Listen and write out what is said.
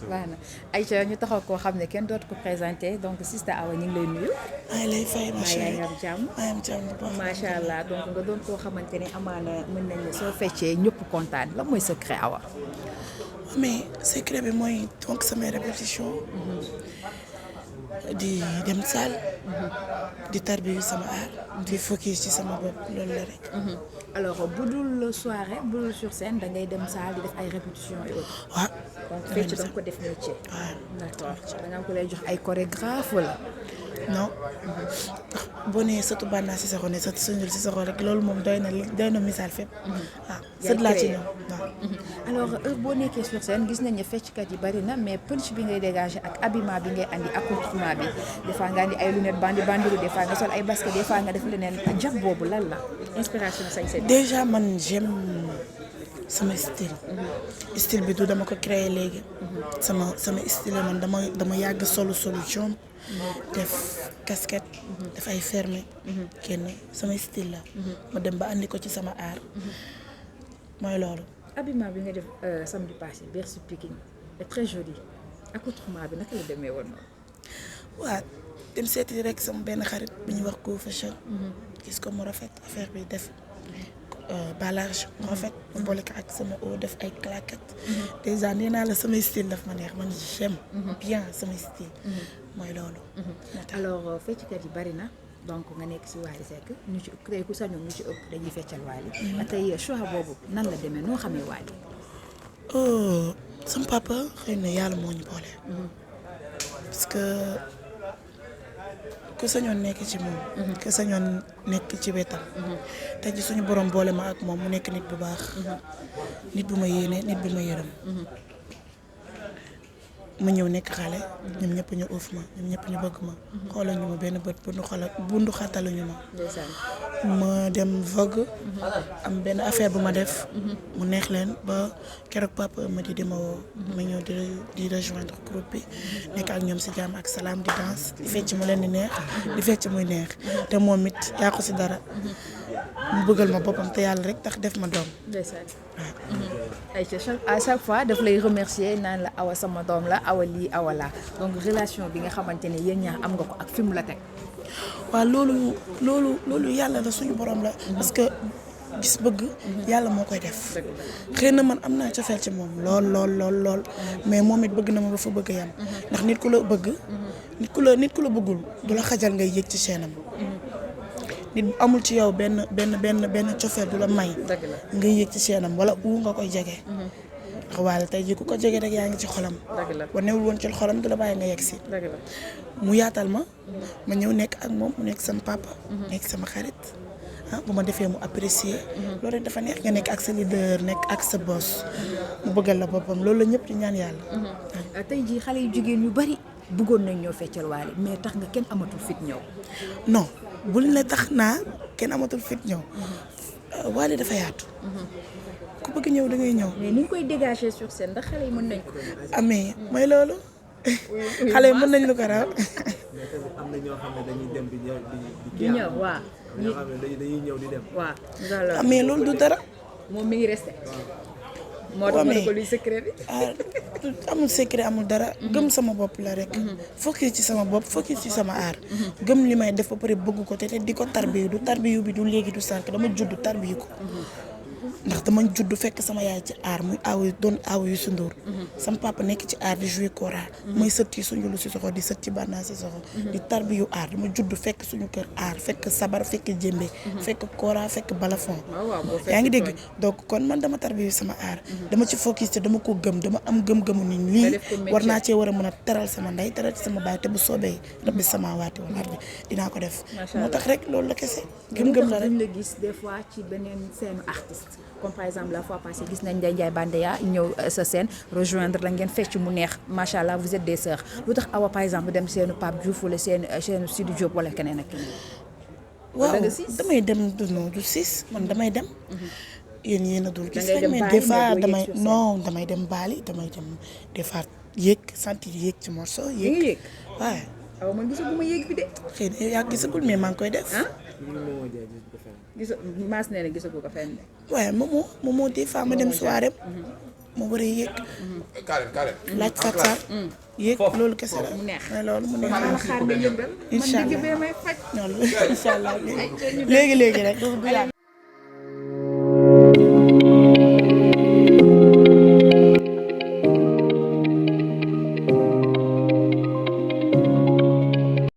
baax na Aïcha ñu taxaw koo xam ne kenn dootu ko présenté donc Sista Awa ñu ngi lay nuyu. maa ngi lay fay ma chérie. yaa ngi am jàmm. maa ngi am jàmm bu baax. macha allah donc nga doon koo xamante ne amaana mën nañ ne soo feccee ñëpp kontaan la mooy secret Awa. mais secret bi mooy donc samay répétition di dem salle. di tarbiyu sama aar. di focus ci sama bopp loolu la rek. alors bu dul soirée bu dul sur scène da ngay dem salle di def ay répétitions et autres. waaw. donc fecc da nga ko def métier. waaw d'accord da nga ko lay jox ay chorégraphe wala. non ndax boo nee sëtu Banna Cissokho ne sëtu Sunjul Cissokho rek loolu moom doy na misaal fépp. waaw sët laa ci ñoom waaw. alors heure boo nekkee sur scène gis nañ ne fecckat yi bari na mais punch bi ngay dégager ak habillement bi ngay andi accoutrement bi des fois nga andi ay lunettes bandiru des fois nga sol ay basket des fois nga def leneen jàpp boobu lan la inspiration sañse bi. déjà man j'aime sama style. style bi du dama ko créer léegi. sama style man dama yàgg solu solution. def casquette. def ay fermé. kenn sama style la. ma dem ba andi ko ci sama art. mooy loolu. habillement bi nga def samedi passé Bercy Pikine est très joli accoutrement bi naka la demee woon noonu. waaw dem seeti rek sama benn xarit bu ñuy wax Go Fashion. gis ko mu rafet affaire bi def. balage mu rafet ma boole ko ak sama eau def ay claquettes. déjà nee naa la samay style daf ma neex man j'aime bien samay style. mooy loolu. alors fecckat yi bari na donc nga nekk ci Wally Seck ñu ci tey ku sañoon ñu ci ëpp dañuy feccal Wally. tey choix boobu nan la demee noo xamee Wally. sama papa xëy na yàlla moo ñu boole. parce que ku sañoon nekk ci moom. ku sañoon nekk ci wetam. tey ji suñu borom boole ma ak moom mu nekk nit bu baax. nit bu ma yéene nit bu ma yërëm. ma ñëw nekk xale. ñoom ñëpp ñu uuf ma ñoom ñëpp ñu bëgg ma. xoolal ñu ma benn bët bundu xataluñu ma. ma dem Vogue. am benn affaire bu ma def. mu neex leen ba keroog papa ma di ma woo. ma ñëw di rejoindre groupe bi. nekk ak ñoom si jàmm ak salaam di danse di fecc mu leen di neex. di fecc muy neex te moom it yàqu si dara. mu bëggal ma boppam te yàlla rek tax def ma doom. à chaque fois daf lay remercier naan la Awa sama doom la Awa lii Awa laa donc relation bi nga xamante ne yéen ñaar am nga ko ak fi mu la teg. waaw loolu yàlla la suñu borom la. parce que gis bëgg. yàlla moo koy def. xëy na man am naa cofeel ci moom lool mais moom it bëgg na ma ba fa bëgg yam ndax nit ku la bëgg. nit ku la bëggul du la xajal ngay yëg ci seenam. nit bu amul ci yow benn cofeel du la may. ngay yëg ci seenam wala nga koy jege. ndax Wally tey jii ku ko jege rek yaa ngi ci xolam. ba newul woon ci xolam du la bàyyi nga yegg si. mu yaatal ma. ma ñëw nekk ak moom mu nekk sama papa. nekk sama xarit. bu ma defee mu apprécier. loolu rek dafa neex nga nekk ak sa leader nekk ak sa boss. mu bëggal la boppam loolu la ñëpp di ñaan yàlla. tey jii xale yu jigéen yu bari bëggoon nañ ñoo feccal Wally mais tax nga kenn amatul fit ñëw. non bul ne tax naa kenn amatul fit ñëw. Wally dafa yaatu. ku bëgg ñëw da ngay ñëw. mais ni nga koy dégager sur scène ndax xale yi mën nañ ko. amee mooy loolu. xale yi mën nañ lu ko raw. am na ñoo xam ne dañuy dem di ñëw waaw. ñoo xam ne dañuy ñëw di dem. waaw amee loolu du dara. moom mi ngi resté. moo tax ma ne ko luy secret bi. amul secret amul dara. gëm sama bopp la rek. focus ci sama bopp focus ci sama aar. gëm li may def ba pare bëgg ko te di ko tarbiyu du tarbiyu bi du léegi du sànq dama judd tarbiyu ko. ndax dama judd fekk sama yaay ci aar muy aaw yu Sundur. sama papa nekk ci aar di jouer kora. muy sët ci Sunjulu Cissokho di sët ci Banna Cissokho. di tarbiyu aar dama judd fekk suñu kër aar fekk sabar fekk jëmbe. fekk kora fekk balafon. yaa ngi dégg donc kon man dama tarbiyu sama aar. dama ci focus te dama ko gëm dama am gëm-gëmu ni lii war naa cee war a mën a teral sama ndey teral ci sama baay te bu soobee rabbi sama waati wala ardi dinaa ko def. moo tax rek loolu la kese. gëm-gëm la rek la gis des fois ci beneen scène artiste. comme par exemple la fois passée gis nañ Ndeye Ndiaye Bandeya ñëw sa scène rejoindre la ngeen fecc mu neex macha allah vous êtes des sœurs lu tax Awa par exemple dem seenu Pape Diouf wala seen Sidi Diop wala keneen ak keneen. waaw damay dem du siis man damay dem. yéen a dul gis rek mais des fois damay dem baali damay dem des fois yéeg sentir yéeg ci morceau yéeg. waaw. Awa man gisaguma yéeg bi de. xëy na yaa gisagul mais maa ngi koy def. Maas nee na gisagu ko fenn. waaye moomoo des fois ma dem soirée ma war a yéeg carré laaj saat yéeg loolu kese la mu neex. mais loolu mu neex xaaral xaar mi yëngal. incha man digg allah bee may faj. noonu incha allah léegi rek du yàgg